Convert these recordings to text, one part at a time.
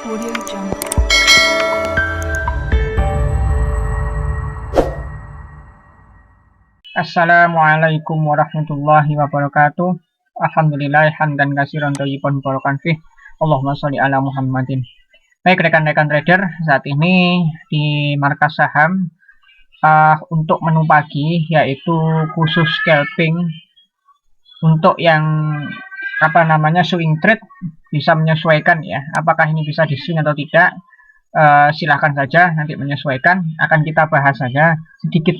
Audio Jungle. Assalamualaikum warahmatullahi wabarakatuh. Alhamdulillah hamdan katsiran thayyiban barakan fih. Allahumma sholli ala Muhammadin. Baik rekan-rekan trader, saat ini di markas saham untuk menu pagi yaitu khusus scalping untuk yang swing trade bisa menyesuaikan ya. Apakah ini bisa di swing atau tidak? Silahkan saja nanti menyesuaikan, akan kita bahas saja sedikit.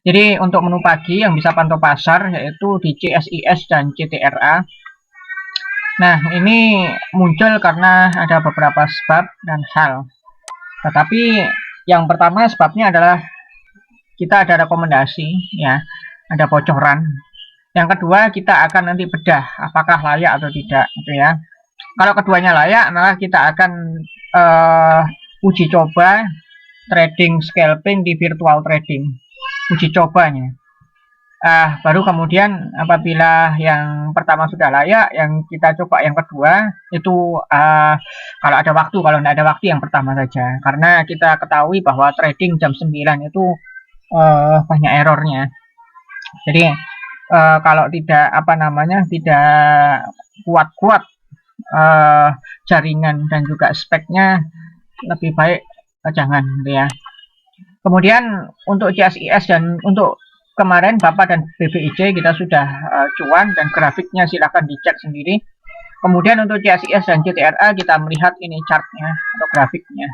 Jadi untuk menu pagi yang bisa pantau pasar yaitu di CSIS dan CTRA. Nah, ini muncul karena ada beberapa sebab dan hal. Tetapi yang pertama sebabnya adalah kita ada rekomendasi ya, ada bocoran. Yang kedua kita akan nanti bedah apakah layak atau tidak gitu ya. Kalau keduanya layak, maka kita akan uji coba trading scalping di virtual trading. Uji cobanya. Baru kemudian apabila yang pertama sudah layak, yang kita coba yang kedua itu kalau ada waktu, kalau tidak ada waktu yang pertama saja. Karena kita ketahui bahwa trading jam 9 itu banyak errornya. Jadi kalau tidak tidak kuat-kuat jaringan dan juga speknya, lebih baik jangan gitu ya. Kemudian untuk CSIS dan untuk kemarin Bapak dan BBIJ kita sudah cuan dan grafiknya silahkan dicek sendiri. Kemudian untuk CSIS dan CTRA kita melihat ini chartnya atau grafiknya.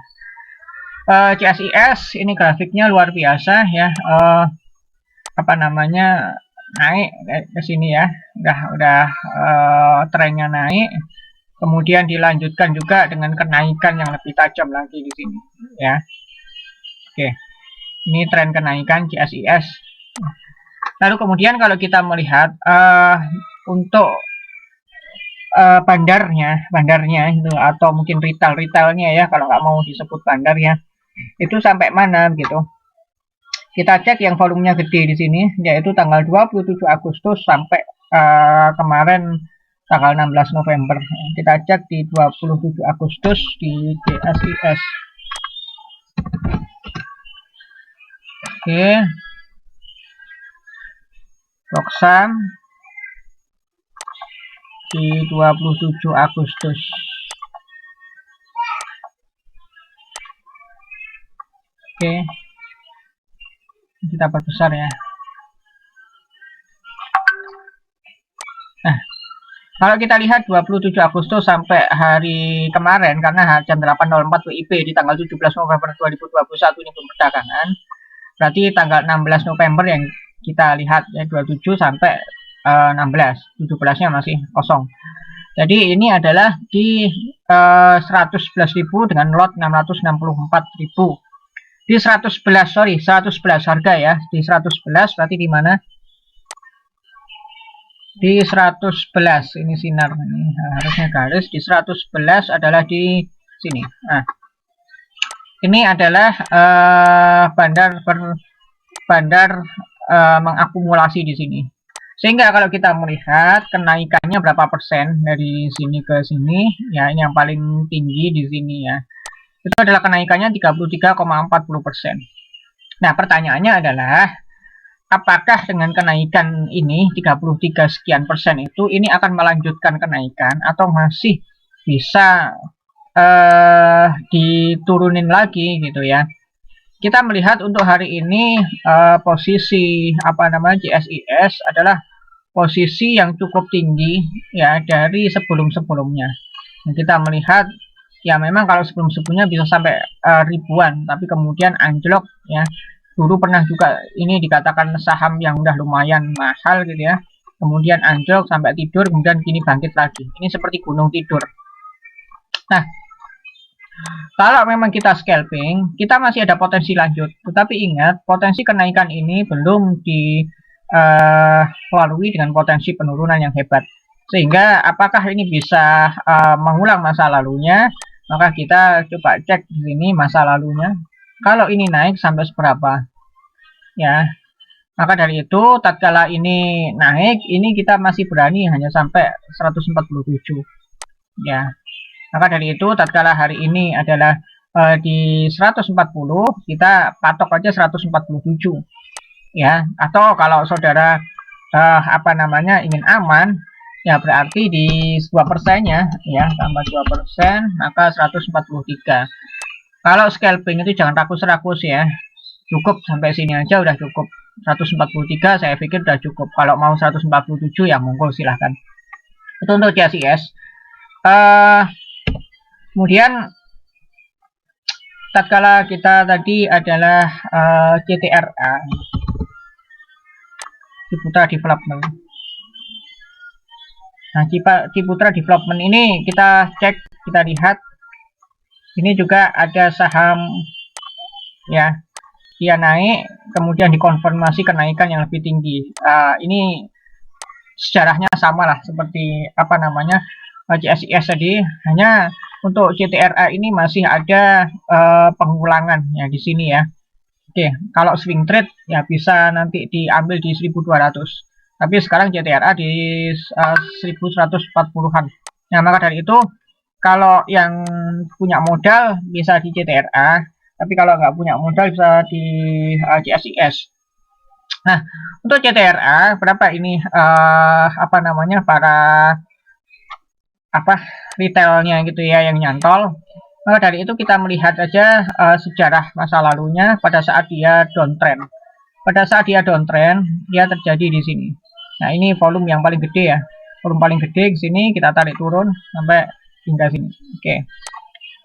CSIS ini grafiknya luar biasa ya, naik ke sini ya, udah trennya naik. Kemudian dilanjutkan juga dengan kenaikan yang lebih tajam lagi di sini ya. Oke. Ini tren kenaikan CSIS. Lalu kemudian kalau kita melihat untuk bandarnya itu atau mungkin retailnya ya, kalau nggak mau disebut bandar ya, itu sampai mana gitu. Kita cek yang volumenya gede di sini yaitu tanggal 27 Agustus sampai kemarin tanggal 16 November. Kita cek di 27 Agustus di CSIS. Oke. Roksam di 27 Agustus. Oke. Kita perbesar ya. Nah, kalau kita lihat 27 Agustus sampai hari kemarin, karena jam 8.04 WIB di tanggal 17 November 2021 ini belum perdagangan, berarti tanggal 16 November yang kita lihat ya, 27 sampai 16, 17-nya masih kosong. Jadi ini adalah di 111.000 dengan lot 664.000. Di 111 harga ya, di 111 berarti di mana? Di 111 ini sinar ini harusnya garis, di 111 adalah di sini. Nah, ini adalah bandar mengakumulasi di sini. Sehingga kalau kita melihat kenaikannya berapa persen dari sini ke sini, ya ini yang paling tinggi di sini ya. Itu adalah kenaikannya 33,40%. Nah, pertanyaannya adalah apakah dengan kenaikan ini 33 sekian persen itu ini akan melanjutkan kenaikan atau masih bisa diturunin lagi gitu ya. Kita melihat untuk hari ini posisi CSIS adalah posisi yang cukup tinggi ya dari sebelum-sebelumnya. Nah, kita melihat ya memang kalau sebelum-sebelumnya bisa sampai ribuan, tapi kemudian anjlok ya. Dulu pernah juga ini dikatakan saham yang udah lumayan mahal gitu ya. Kemudian anjlok sampai tidur, kemudian kini bangkit lagi. Ini seperti gunung tidur. Nah, kalau memang kita scalping, kita masih ada potensi lanjut. Tetapi ingat, potensi kenaikan ini belum dilalui dengan potensi penurunan yang hebat. Sehingga apakah ini bisa mengulang masa lalunya? Maka kita coba cek di sini masa lalunya. Kalau ini naik sampai seberapa? Ya. Maka dari itu, tatkala ini naik, ini kita masih berani hanya sampai 147. Ya. Maka dari itu tatkala hari ini adalah di 140, kita patok aja 147 ya. Atau kalau saudara ingin aman, ya berarti di 2%-nya ya, tambah 2%, maka 143. Kalau scalping itu jangan rakus-rakus ya, cukup sampai sini aja udah cukup. 143 saya pikir udah cukup. Kalau mau 147 ya monggo silahkan. Itu untuk CSIS. Kemudian tatkala kita tadi adalah CTRA, Ciputra Development. Nah, Ciputra Development ini kita cek, kita lihat. Ini juga ada saham ya, dia naik, kemudian dikonfirmasi kenaikan yang lebih tinggi. Ini sejarahnya sama lah seperti CSIS tadi, hanya untuk CTRA ini masih ada pengulangan ya di sini ya. Oke, kalau swing trade ya bisa nanti diambil di 1200. Tapi sekarang CTRA di 1140-an. Nah, maka dari itu kalau yang punya modal bisa di CTRA, tapi kalau nggak punya modal bisa di CSIS. Nah, untuk CTRA berapa ini para retailnya gitu ya yang nyantol. Maka dari itu kita melihat aja sejarah masa lalunya pada saat dia downtrend. Pada saat dia downtrend, dia terjadi di sini. Nah, ini volume yang paling gede ya. Volume paling gede di sini kita tarik turun sampai hingga sini. Oke.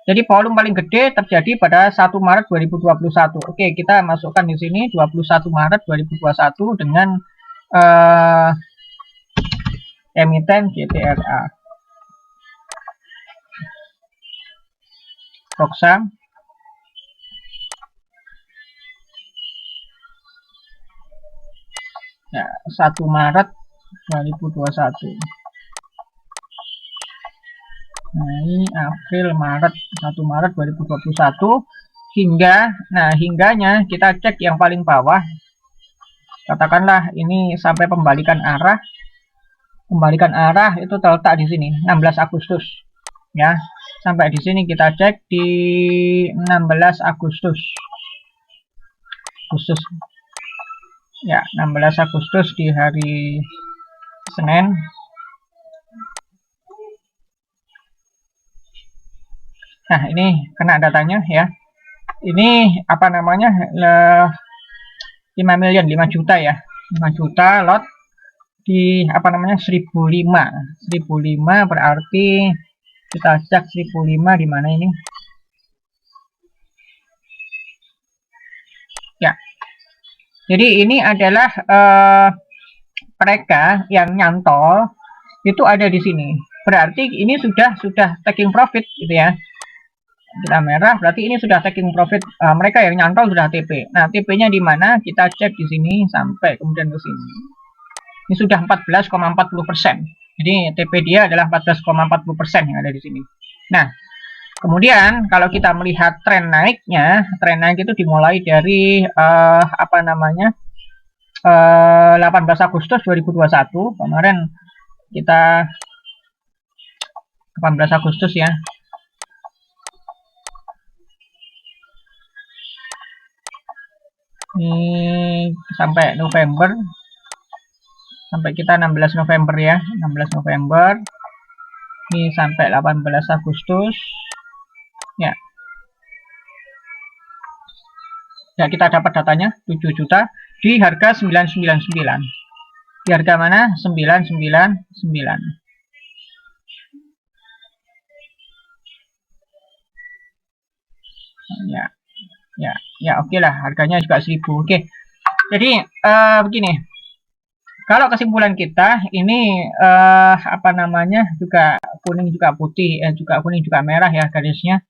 Jadi volume paling gede terjadi pada 1 Maret 2021. Oke, kita masukkan di sini 21 Maret 2021 dengan emiten CTRA. Roksam. Ya, 1 Maret 2021. Nah, ini April, Maret, 1 Maret 2021 hingganya kita cek yang paling bawah. Katakanlah ini sampai pembalikan arah. Pembalikan arah itu terletak di sini, 16 Agustus. Ya, sampai di sini kita cek di 16 Agustus. Ya, 16 Agustus di hari Senin. Nah, ini kena datanya ya. Ini 5 juta ya. 5 juta lot di 1005. 1005 berarti kita cek 1005 di mana ini? Ya. Jadi ini adalah mereka yang nyantol itu ada di sini. Berarti ini sudah taking profit gitu ya. Kita merah berarti ini sudah taking profit, mereka yang nyantol sudah TP. Nah, TP-nya di mana? Kita cek di sini sampai kemudian ke sini. Ini sudah 14,40%. Jadi TP dia adalah 14,40% yang ada di sini. Nah, kemudian kalau kita melihat tren naiknya, tren naik itu dimulai dari 18 Agustus 2021. Kemarin kita 18 Agustus ya. Ini sampai November, sampai kita 16 November ya, 16 November ini sampai 18 Agustus ya. Ya, kita dapat datanya 7 juta di harga 999. Di harga mana? 999. Ya oke lah, harganya juga 1000. Oke. Jadi begini, kalau kesimpulan kita ini juga kuning juga putih, juga kuning juga merah ya garisnya.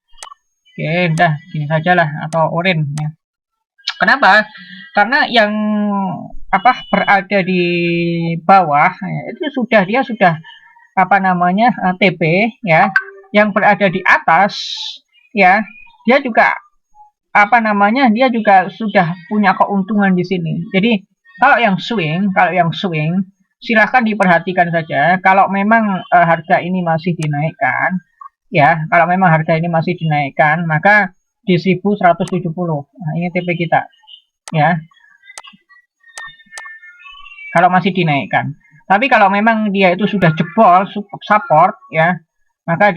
Oke, udah gini saja lah, atau oranye ya. Kenapa? Karena yang berada di bawah ya, itu dia sudah TP ya. Yang berada di atas ya, dia juga dia juga sudah punya keuntungan di sini. Jadi kalau yang swing silahkan diperhatikan saja. Kalau memang harga ini masih dinaikkan, ya, kalau memang harga ini masih dinaikkan, maka di 1170. Nah, ini TP kita, ya. Kalau masih dinaikkan. Tapi kalau memang dia itu sudah jebol support, ya, maka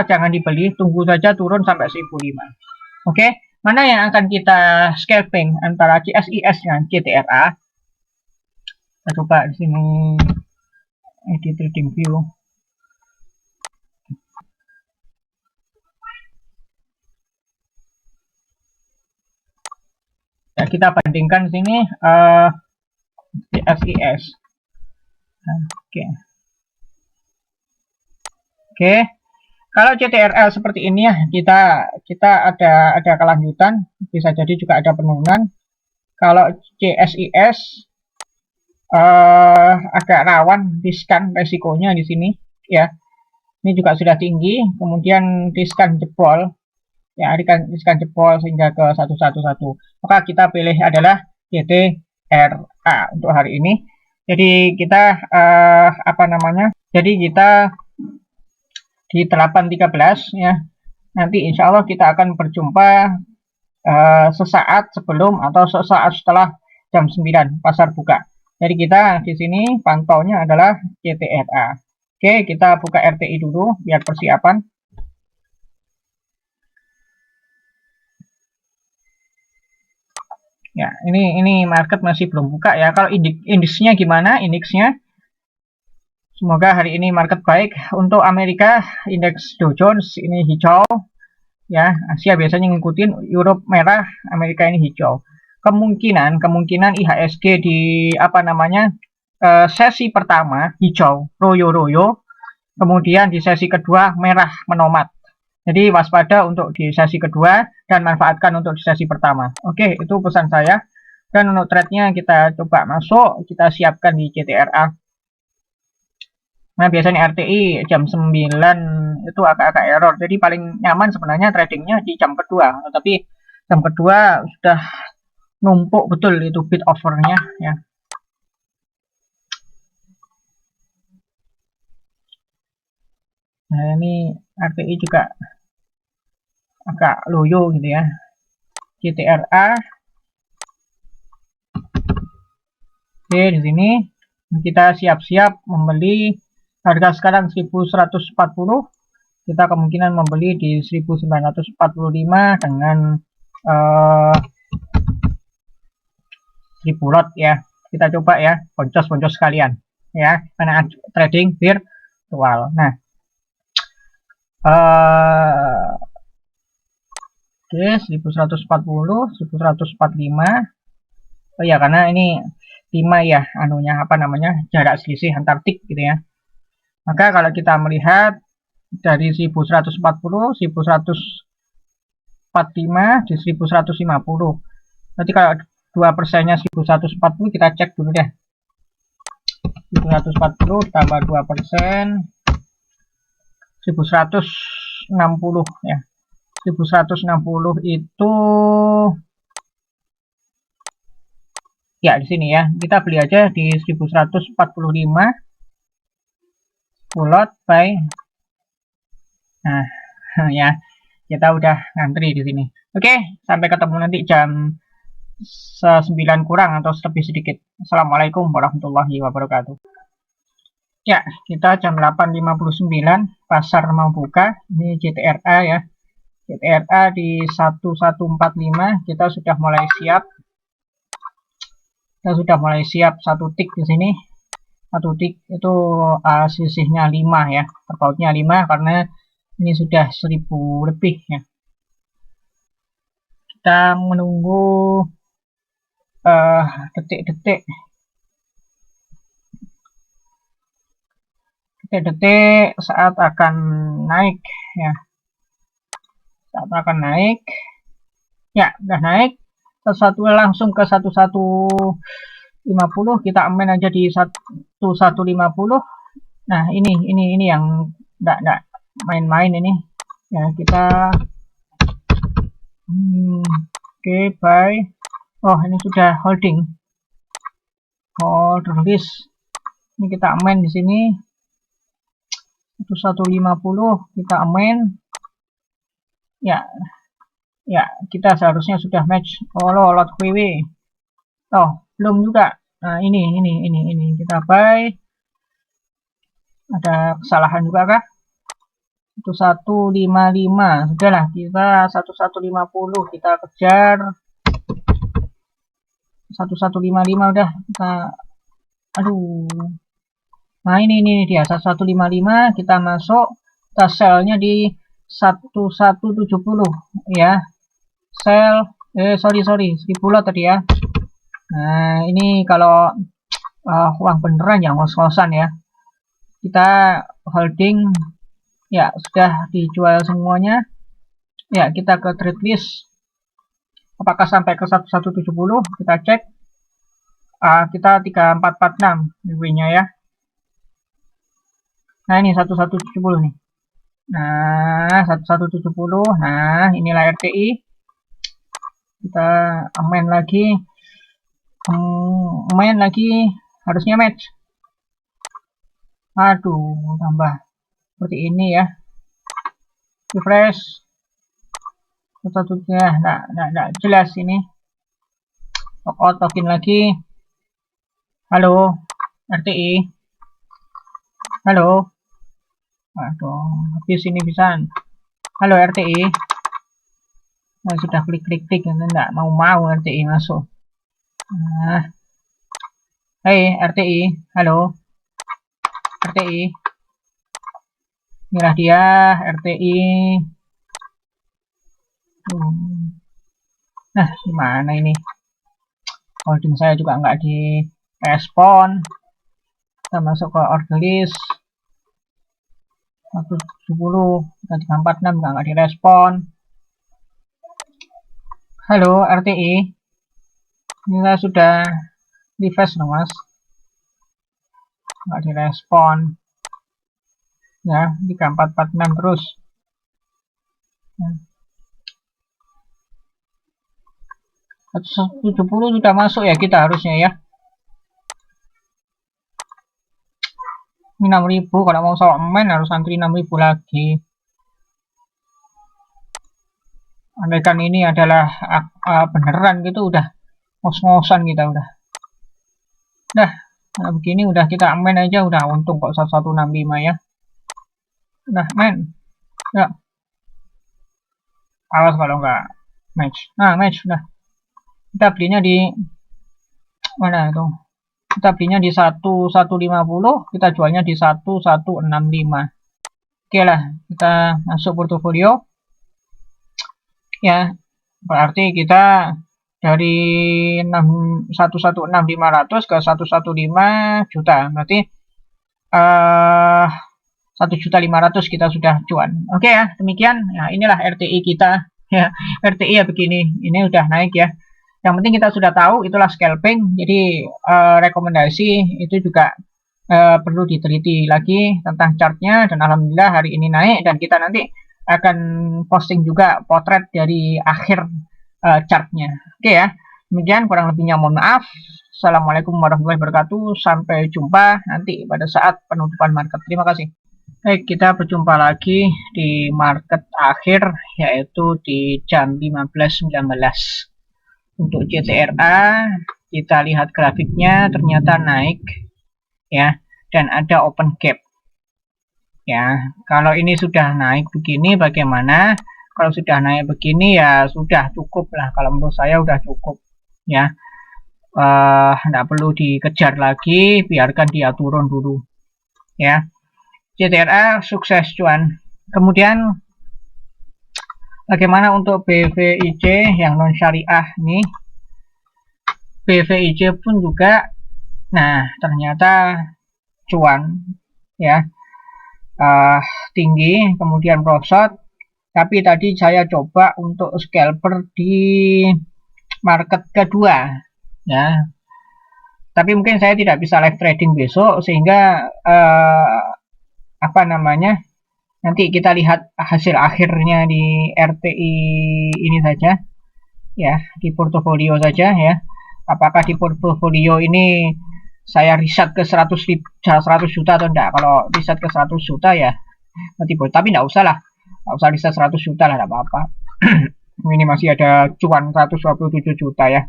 jangan dibeli, tunggu saja turun sampai 1005. Oke, mana yang akan kita scalping antara CSIS dengan CTRA? Kita coba di sini edit trading view. Ya, kita bandingkan di sini CSIS. Oke. Oke. Kalau CTRL seperti ini ya, kita ada kelanjutan, bisa jadi juga ada penurunan. Kalau CSIS agak rawan riskan resikonya di sini, ya. Ini juga sudah tinggi, kemudian riskan jebol, ya, riskan jebol sehingga ke 111. Maka kita pilih adalah CTRA untuk hari ini. Jadi kita Jadi kita di 8.13 ya. Nanti insya Allah kita akan berjumpa sesaat sebelum atau sesaat setelah jam 9 pasar buka. Jadi kita di sini pantaunya adalah CTRA. Oke, kita buka RTI dulu biar persiapan. Ya, ini market masih belum buka ya. Kalau indeksnya gimana? Indeksnya semoga hari ini market baik. Untuk Amerika, indeks Dow Jones ini hijau. Ya, Asia biasanya ngikutin, Europe merah, Amerika ini hijau. Kemungkinan IHSG di sesi pertama hijau, royo-royo. Kemudian di sesi kedua merah menomat. Jadi waspada untuk di sesi kedua dan manfaatkan untuk di sesi pertama. Oke, itu pesan saya. Dan untuk trade-nya kita coba masuk, kita siapkan di CTRA. Nah, biasanya RTI jam 9 itu agak-agak error. Jadi paling nyaman sebenarnya tradingnya di jam kedua. Tapi jam kedua sudah numpuk betul itu bid offernya ya. Nah, ini RTI juga agak loyo gitu ya. CTRA. Oke, di sini kita siap-siap membeli. Harga sekarang 1140. Kita kemungkinan membeli di 1945 dengan 1000 lot ya. Kita coba ya, boncos-boncos sekalian ya, karena trading virtual. Nah, oke, 1140, 1145. Oh ya, karena ini 5 ya, jarak selisih antar tik gitu ya. Maka kalau kita melihat dari 1140, 1145 di 1150. Berarti kalau 2%-nya 1140, kita cek dulu deh. 1140 tambah 2%, 1160 ya. 1160 itu ya di sini ya. Kita beli aja di 1145 bullet by. Nah, ya. Kita udah ngantri di sini. Oke, sampai ketemu nanti jam 9 kurang atau lebih sedikit. Assalamualaikum warahmatullahi wabarakatuh. Ya, kita jam 8.59 pasar mau buka. Ini CTRA ya. CTRA di 1145 kita sudah mulai siap. Kita sudah mulai siap satu tik di sini. Satu tik itu sisihnya 5 ya. Terpautnya 5 karena ini sudah 1000 lebih ya. Kita menunggu detik-detik saat akan naik ya. Saat akan naik ya, udah naik langsung ke 1150. Kita aman aja di 1150. Nah, ini yang enggak main-main ini ya. Kita oke, buy. Oh, ini sudah holding, hold release. Ini kita aman di sini 1150 kita amen. Ya, kita seharusnya sudah match. Oh, lot VW. Oh, belum juga. Nah, ini kita buy. Ada kesalahan juga kah? 1155. Sudahlah, kita 1150 kita kejar. 1155 udah kita, aduh. Nah, ini dia 1155, kita masuk, kita sell-nya di 1170 ya. Sell, sorry 1000 lot tadi ya. Nah, ini kalau uang beneran ya, ngos-ngosan ya. Kita holding, ya sudah dijual semuanya. Ya, kita ke trade list. Apakah sampai ke 1170? Kita cek. Kita 3446 WW-nya ya. Nah, ini 1170 nih. Nah, 1170. Nah, inilah RTI. Kita main lagi. Main lagi. Harusnya match. Aduh, tambah. Seperti ini ya. Refresh. Satu-satunya. Nah, jelas ini. Logout, login lagi. Halo, RTI. Halo. Aduh, habis ini bisa. Halo RTI. Nah, sudah klik, enggak mau RTI masuk. Nah, hey RTI, halo RTI. Inilah dia RTI. Nah, gimana ini? Holding saya juga nggak direspon. Kita masuk ke order list. 170, 346 nggak direspon. Halo RTI. Ini sudah refresh dong mas. Nggak direspon. Ya, 3446 terus. Ya. 170 sudah masuk ya kita harusnya ya. Ini 6000, kalau mau sawak main harus antri 6000 lagi. Andaikan ini adalah beneran gitu udah ngos-ngosan kita udah. Nah, begini udah kita main aja udah untung kok 1165 ya. Udah main. Ya. Awas kalau nggak match. Nah, match udah. Kita belinya di mana itu? Kita belinya di 1150, kita jualnya di 1165. Oke lah, kita masuk portofolio. Ya, berarti kita dari 116.500 ke 115 juta. Berarti 1.500.000 kita sudah cuan. Oke ya, demikian. Nah, inilah RTI kita. Ya, RTI ya begini. Ini udah naik ya. Yang penting kita sudah tahu itulah scalping. Jadi rekomendasi itu juga perlu diteliti lagi tentang chartnya. Dan alhamdulillah hari ini naik. Dan kita nanti akan posting juga potret dari akhir chartnya. Oke ya. Demikian kurang lebihnya mohon maaf. Assalamualaikum warahmatullahi wabarakatuh. Sampai jumpa nanti pada saat penutupan market. Terima kasih. Baik, kita berjumpa lagi di market akhir yaitu di jam 15.19. Untuk CTRA kita lihat grafiknya ternyata naik ya, dan ada open gap ya. Kalau ini sudah naik begini bagaimana? Kalau sudah naik begini ya sudah cukup lah, kalau menurut saya udah cukup ya. Tidak perlu dikejar lagi, biarkan dia turun dulu ya. CTRA sukses cuan. Kemudian bagaimana untuk BVIC yang non syariah nih? BVIC pun juga, nah ternyata cuan ya, tinggi, kemudian merosot. Tapi tadi saya coba untuk scalper di market kedua ya. Tapi mungkin saya tidak bisa live trading besok sehingga apa namanya, nanti kita lihat hasil akhirnya di RTI ini saja ya, di portofolio saja ya. Apakah di portofolio ini saya riset ke 100 juta atau enggak. Kalau riset ke 100 juta ya nanti boleh, tapi enggak usah lah, enggak usah riset 100 juta lah, enggak apa-apa. Ini masih ada cuan 127 juta ya.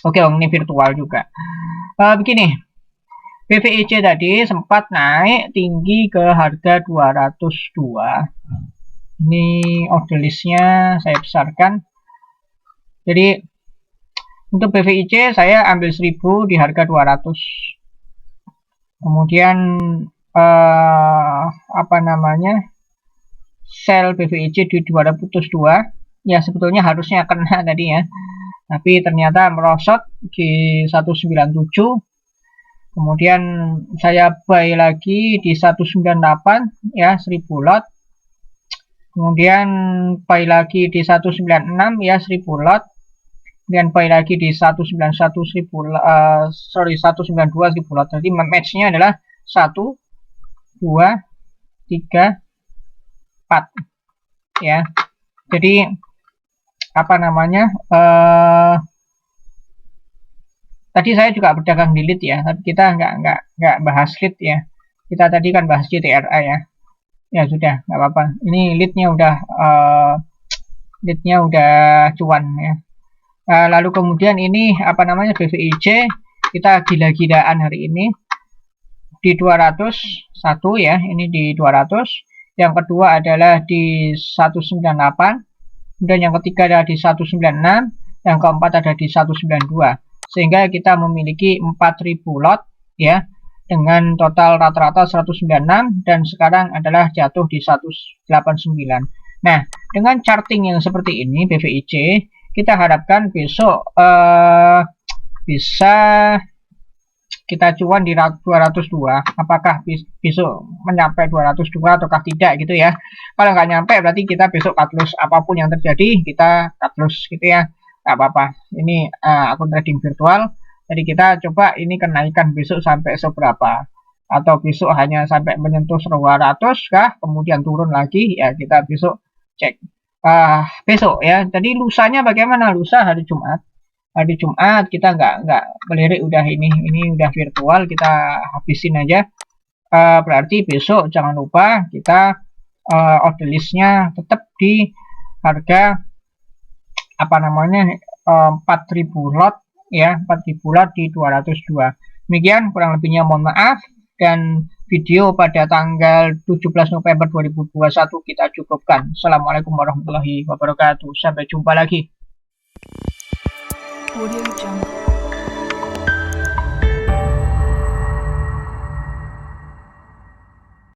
Oke, ini virtual juga. Begini, BVIC tadi sempat naik tinggi ke harga 202. Ini order listnya saya besarkan. Jadi untuk BVIC saya ambil 1000 di harga 200. Kemudian apa namanya, sell BVIC di 202. Ya sebetulnya harusnya kena tadi ya, tapi ternyata merosot di 197. Kemudian saya buy lagi di 198 ya, 1000 lot. Kemudian buy lagi di 196 ya, 1000 lot. Kemudian buy lagi di 191 192 1000 lot. Jadi matchnya adalah 1 2 3 4 ya. Jadi apa namanya, tadi saya juga berdagang di lead ya, tapi kita nggak bahas lead ya. Kita tadi kan bahas JTRA ya. Ya sudah, nggak apa-apa. Ini leadnya udah cuan ya. Lalu kemudian ini apa namanya, BVIC kita gila-gilaan hari ini di 201 ya, ini di 200. Yang kedua adalah di 198. Kemudian yang ketiga ada di 196, yang keempat ada di 192. Sehingga kita memiliki 4000 lot ya, dengan total rata-rata 196 dan sekarang adalah jatuh di 189. Nah, dengan charting yang seperti ini BVIC, kita harapkan besok bisa kita cuan di 202. Apakah besok menyampai 202 ataukah tidak gitu ya. Kalau nggak nyampe berarti kita besok cut loss, apapun yang terjadi kita cut loss gitu ya, nggak apa-apa. Ini akun trading virtual, jadi kita coba ini kenaikan besok sampai seberapa, atau besok hanya sampai menyentuh 200 kah, kemudian turun lagi ya, kita besok cek besok ya. Jadi lusanya bagaimana? Lusa hari Jumat. Hari Jumat kita nggak melirik, udah ini udah virtual, kita habisin aja. Berarti besok jangan lupa kita order listnya tetap di harga apa namanya, 4000 lot ya, 4000 lot di 202. Demikian kurang lebihnya, mohon maaf. Dan video pada tanggal 17 November 2021 kita cukupkan. Assalamualaikum warahmatullahi wabarakatuh. Sampai jumpa lagi. Audio Jungle.